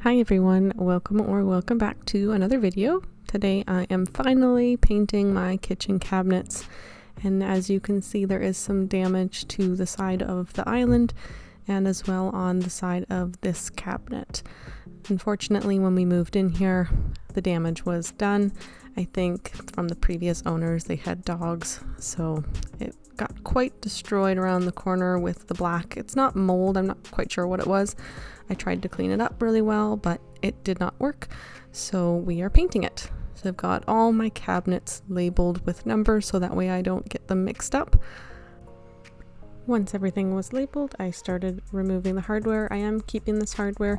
Hi everyone, welcome back to another video. Today I am finally painting my kitchen cabinets, and as you can see there is some damage to the side of the island and as well on the side of this cabinet. Unfortunately, when we moved in here, the damage was done. I think from the previous owners they had dogs, so it got quite destroyed around the corner with the black. It's not mold, I'm not quite sure what it was. I tried to clean it up really well, but it did not work, so we are painting it. So I've got all my cabinets labeled with numbers so that way I don't get them mixed up. Once everything was labeled, I started removing the hardware. I am keeping this hardware.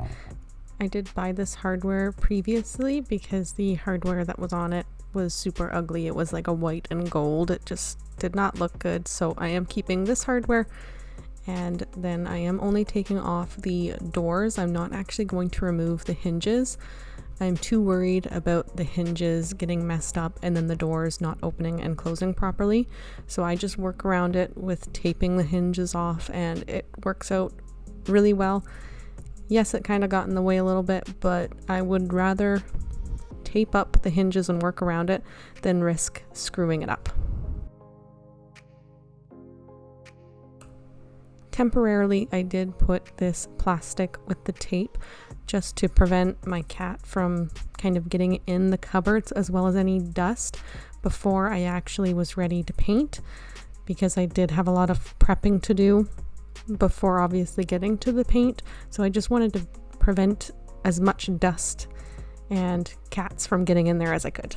I did buy this hardware previously because the hardware that was on it was super ugly. It was like a white and gold. It just did not look good. So I am keeping this hardware, and then I am only taking off the doors. I'm not actually going to remove the hinges. I'm too worried about the hinges getting messed up and then the doors not opening and closing properly. So I just work around it with taping the hinges off, and it works out really well. Yes, it kind of got in the way a little bit, but I would rather tape up the hinges and work around it than risk screwing it up. Temporarily, I did put this plastic with the tape just to prevent my cat from kind of getting in the cupboards as well as any dust before I actually was ready to paint, because I did have a lot of prepping to do before obviously getting to the paint. So I just wanted to prevent as much dust and cats from getting in there as I could.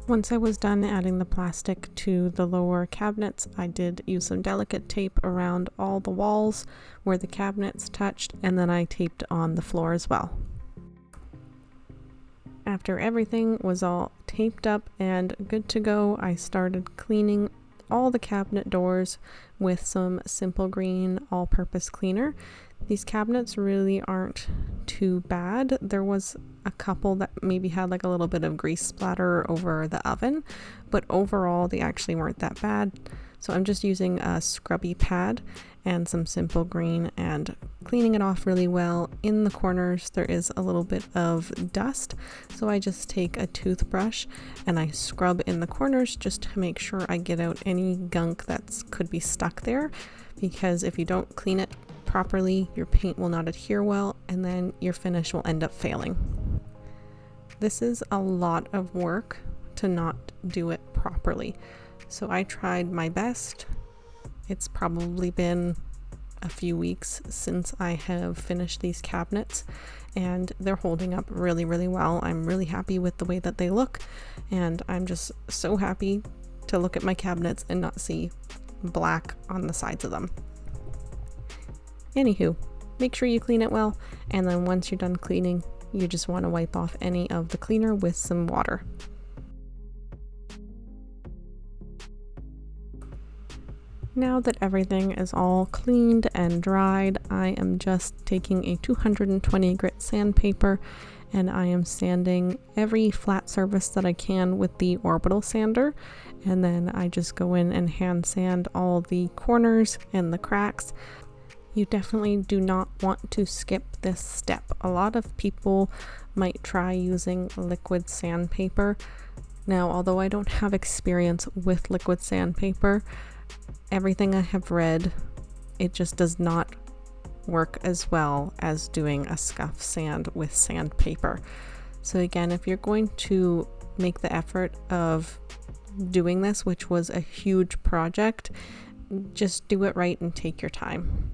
Once I was done adding the plastic to the lower cabinets, I did use some delicate tape around all the walls where the cabinets touched, and then I taped on the floor as well. After everything was all taped up and good to go, I started cleaning all the cabinet doors with some simple green all-purpose cleaner. These cabinets really aren't too bad. There was a couple that maybe had like a little bit of grease splatter over the oven, but overall they actually weren't that bad. So I'm just using a scrubby pad and some simple green and cleaning it off really well. In the corners there is a little bit of dust, so I just take a toothbrush and I scrub in the corners just to make sure I get out any gunk that could be stuck there, because if you don't clean it properly, your paint will not adhere well and then your finish will end up failing. This is a lot of work to not do it properly, so I tried my best. It's probably been a few weeks since I have finished these cabinets, and they're holding up really well. I'm really happy with the way that they look, and I'm just so happy to look at my cabinets and not see black on the sides of them. Anywho, make sure you clean it well, and then once you're done cleaning, you just want to wipe off any of the cleaner with some water. Now that everything is all cleaned and dried, I am just taking a 220 grit sandpaper and I am sanding every flat surface that I can with the orbital sander, and then I just go in and hand sand all the corners and the cracks. You definitely do not want to skip this step. A lot of people might try using liquid sandpaper. Now, although I don't have experience with liquid sandpaper, everything I have read, it just does not work as well as doing a scuff sand with sandpaper. So again, if you're going to make the effort of doing this, which was a huge project, just do it right and take your time.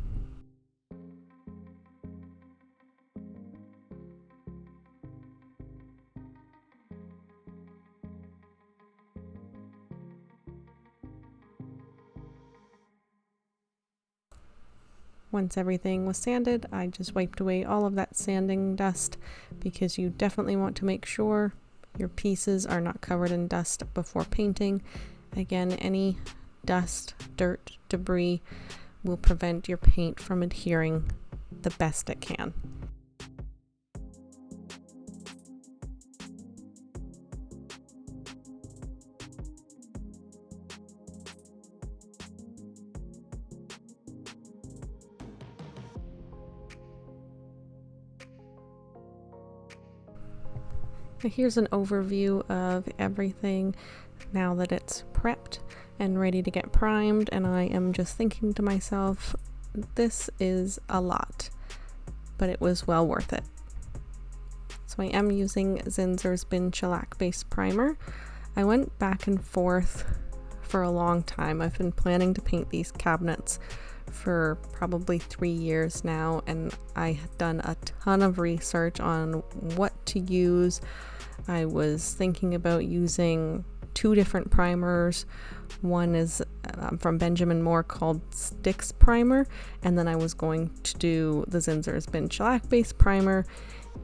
Once everything was sanded, I just wiped away all of that sanding dust, because you definitely want to make sure your pieces are not covered in dust before painting. Again, any dust, dirt, debris will prevent your paint from adhering the best it can. Here's an overview of everything now that it's prepped and ready to get primed, and I am just thinking to myself, this is a lot, but it was well worth it. So I am using Zinsser's Bin Shellac Base Primer. I went back and forth for a long time. I've been planning to paint these cabinets for probably 3 years now, and I had done a ton of research on what to use. I was thinking about using 2 different primers. One is from Benjamin Moore called Sticks Primer, and then I was going to do the Zinsser's Bin Shellac Base Primer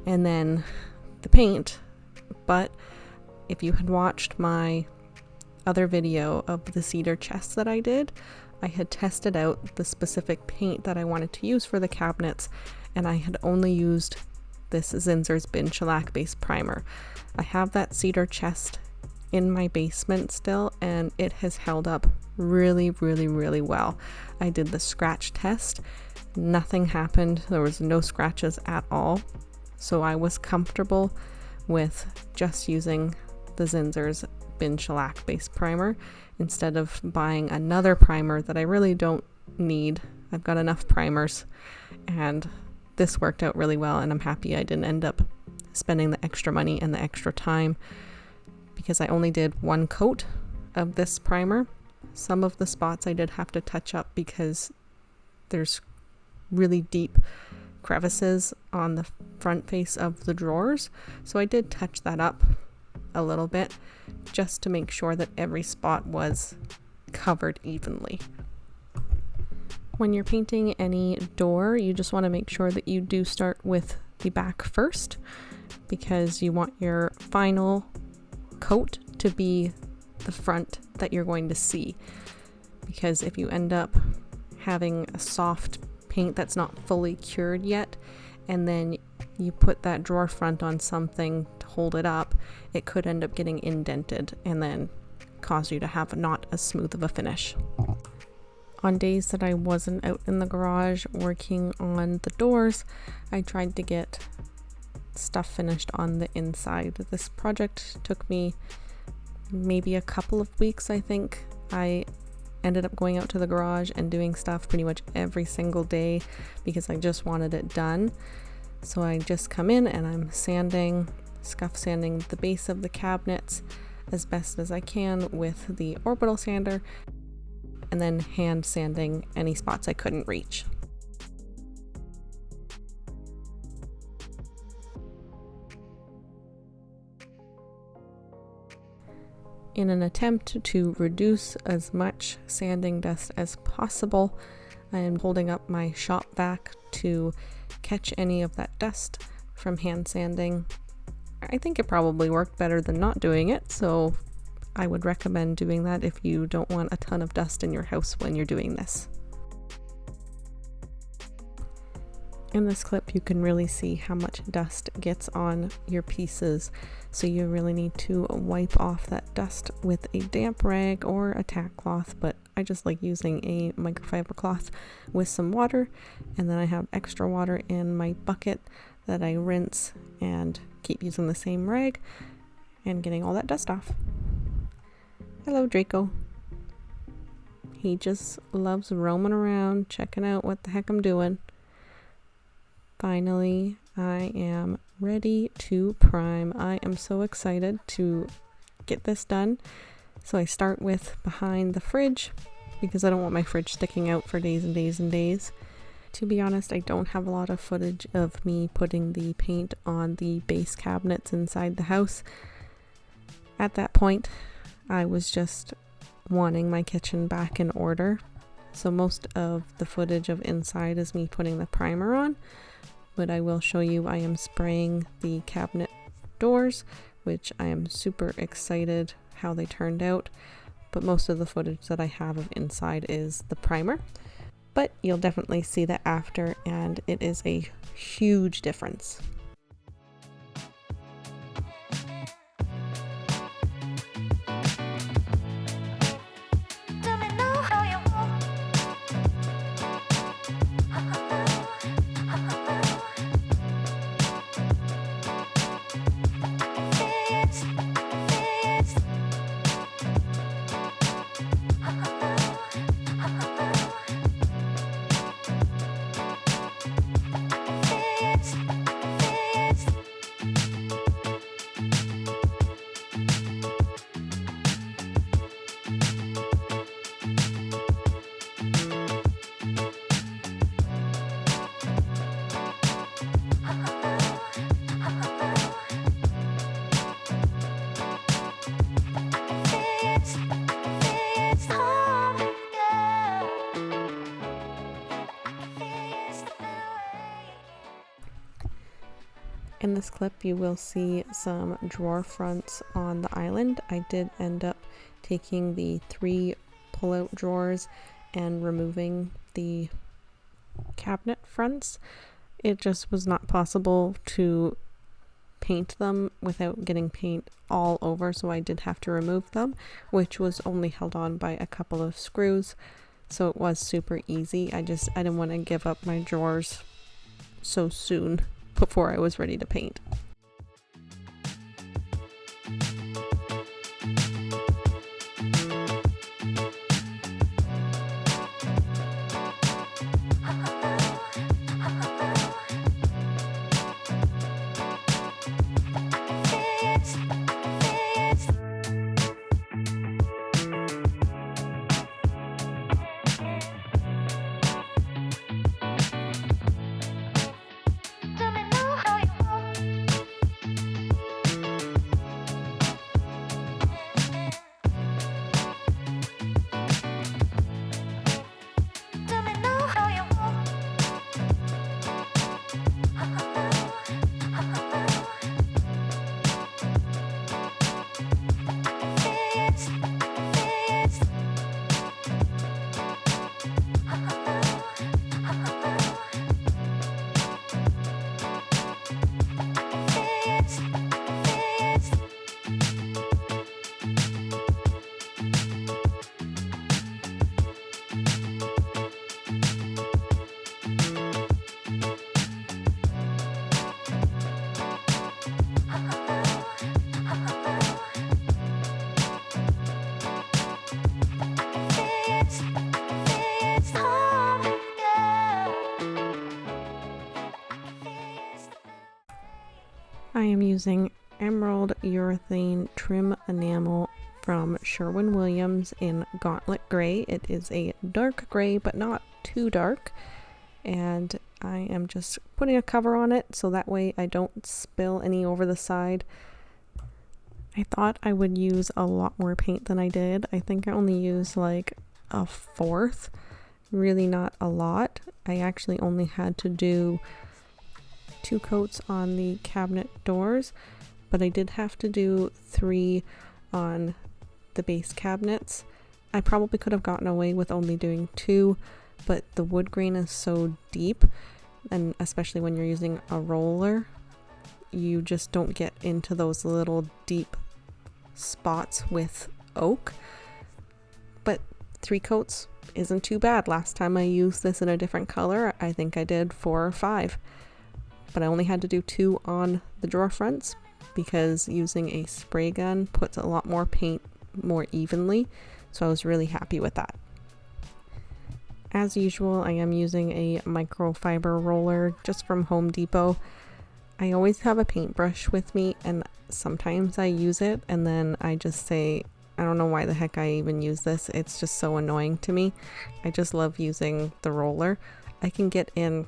and then the paint. But if you had watched my other video of the cedar chests that I did, I had tested out the specific paint that I wanted to use for the cabinets, and I had only used this Zinsser's Bin Shellac Base Primer. I have that cedar chest in my basement still, and it has held up really well. I did the scratch test. Nothing happened. There was no scratches at all. So I was comfortable with just using the Zinsser's Bin Shellac Base Primer instead of buying another primer that I really don't need. I've got enough primers, and this worked out really well, and I'm happy I didn't end up spending the extra money and the extra time, because I only did 1 coat of this primer. Some of the spots I did have to touch up because there's really deep crevices on the front face of the drawers, so I did touch that up a little bit just to make sure that every spot was covered evenly. When you're painting any door, you just want to make sure that you do start with the back first, because you want your final coat to be the front that you're going to see. Because if you end up having a soft paint that's not fully cured yet, and then you put that drawer front on something to hold it up, it could end up getting indented and then cause you to have not as smooth of a finish. On days that I wasn't out in the garage working on the doors, I tried to get stuff finished on the inside. This project took me maybe a couple of weeks, I think. I ended up going out to the garage and doing stuff pretty much every single day because I just wanted it done. So I just come in and I'm scuff sanding the base of the cabinets as best as I can with the orbital sander, and then hand sanding any spots I couldn't reach. In an attempt to reduce as much sanding dust as possible, I am holding up my shop vac to catch any of that dust from hand sanding. I think it probably worked better than not doing it, so I would recommend doing that if you don't want a ton of dust in your house when you're doing this. In this clip, you can really see how much dust gets on your pieces, so you really need to wipe off that dust with a damp rag or a tack cloth, but I just like using a microfiber cloth with some water, and then I have extra water in my bucket that I rinse and keep using the same rag and getting all that dust off. Hello, Draco. He just loves roaming around, checking out what the heck I'm doing. Finally, I am ready to prime. I am so excited to get this done. So I start with behind the fridge because I don't want my fridge sticking out for days and days and days. To be honest, I don't have a lot of footage of me putting the paint on the base cabinets inside the house. At that point, I was just wanting my kitchen back in order. So most of the footage of inside is me putting the primer on. But I will show you I am spraying the cabinet doors, which I am super excited how they turned out. But most of the footage that I have of inside is the primer. But you'll definitely see the after, and it is a huge difference. In this clip you will see some drawer fronts on the island. I did end up taking the 3 pull-out drawers and removing the cabinet fronts. It just was not possible to paint them without getting paint all over, so I did have to remove them, which was only held on by a couple of screws, so it was super easy. I didn't want to give up my drawers so soon before I was ready to paint. I am using Emerald Urethane Trim Enamel from Sherwin-Williams in Gauntlet Gray. It is a dark gray, but not too dark. And I am just putting a cover on it so that way I don't spill any over the side. I thought I would use a lot more paint than I did. I think I only used like a 1/4, really not a lot. I actually only had to do 2 coats on the cabinet doors, but I did have to do 3 on the base cabinets. I probably could have gotten away with only doing 2, but the wood grain is so deep, and especially when you're using a roller, you just don't get into those little deep spots with oak. But 3 coats isn't too bad. Last time I used this in a different color, I think I did 4 or 5. But I only had to do 2 on the drawer fronts because using a spray gun puts a lot more paint more evenly, so I was really happy with that. As usual, I am using a microfiber roller just from Home Depot. I always have a paintbrush with me, and sometimes I use it and then I just say, I don't know why the heck I even use this. It's just so annoying to me. I just love using the roller. I can get in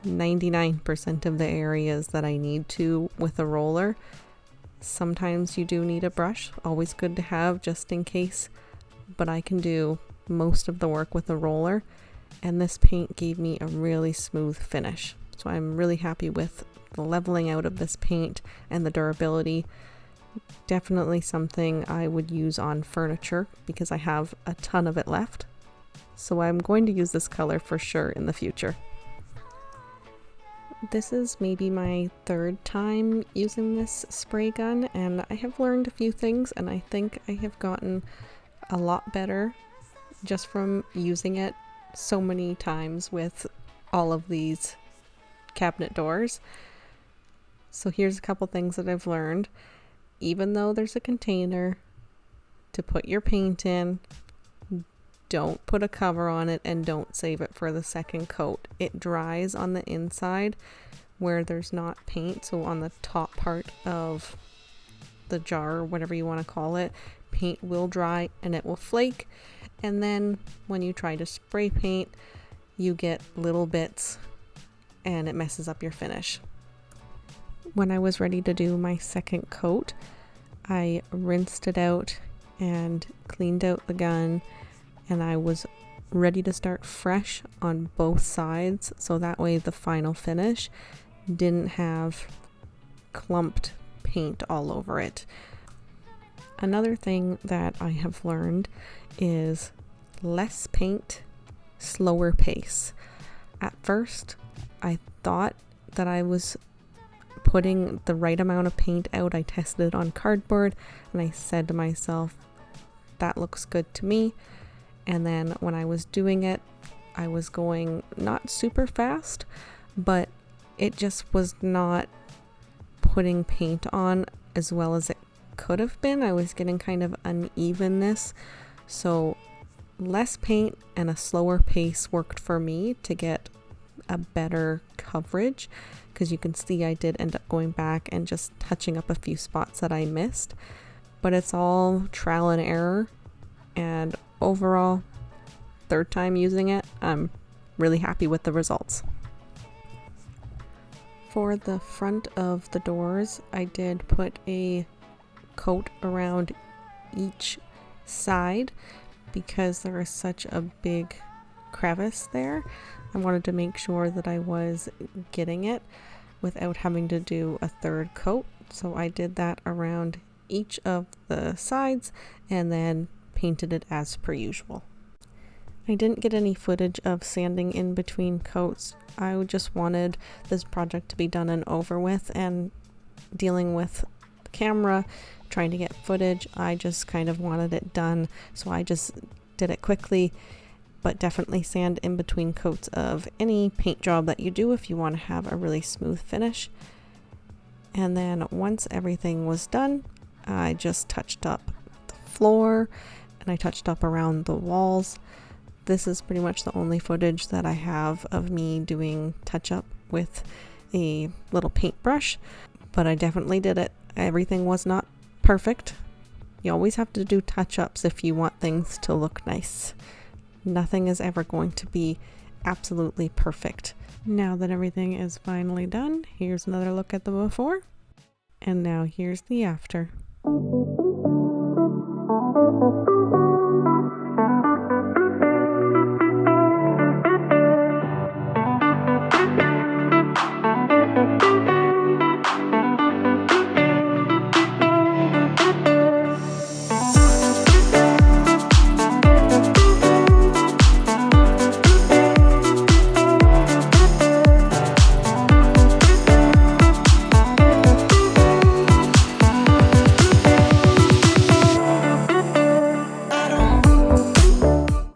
99% of the areas that I need to with a roller. Sometimes you do need a brush, always good to have just in case, but I can do most of the work with a roller, and this paint gave me a really smooth finish. So I'm really happy with the leveling out of this paint and the durability. Definitely something I would use on furniture because I have a ton of it left. So I'm going to use this color for sure in the future. This is maybe my 3rd time using this spray gun, and I have learned a few things, and I think I have gotten a lot better just from using it so many times with all of these cabinet doors. So here's a couple things that I've learned. Even though there's a container to put your paint in, don't put a cover on it and don't save it for the 2nd coat. It dries on the inside where there's not paint, so on the top part of the jar or whatever you want to call it, paint will dry and it will flake, and then when you try to spray paint you get little bits and it messes up your finish. When I was ready to do my 2nd coat, I rinsed it out and cleaned out the gun, and I was ready to start fresh on both sides, so that way the final finish didn't have clumped paint all over it. Another thing that I have learned is less paint, slower pace. At first, I thought that I was putting the right amount of paint out. I tested it on cardboard and I said to myself, that looks good to me. And then when I was doing it, I was going not super fast, but it just was not putting paint on as well as it could have been. I was getting kind of unevenness. So less paint and a slower pace worked for me to get a better coverage, because you can see I did end up going back and just touching up a few spots that I missed. But it's all trial and error, and overall, third time using it, I'm really happy with the results. For the front of the doors, I did put a coat around each side because there is such a big crevice there. I wanted to make sure that I was getting it without having to do a third coat. So I did that around each of the sides and then painted it as per usual. I didn't get any footage of sanding in between coats. I just wanted this project to be done and over with, and dealing with the camera, trying to get footage, I just kind of wanted it done. So I just did it quickly, but definitely sand in between coats of any paint job that you do if you want to have a really smooth finish. And then once everything was done, I just touched up the floor and I touched up around the walls. This is pretty much the only footage that I have of me doing touch up with a little paintbrush, but I definitely did it. Everything was not perfect. You always have to do touch-ups if you want things to look nice. Nothing is ever going to be absolutely perfect. Now that everything is finally done, here's another look at the before, and now here's the after.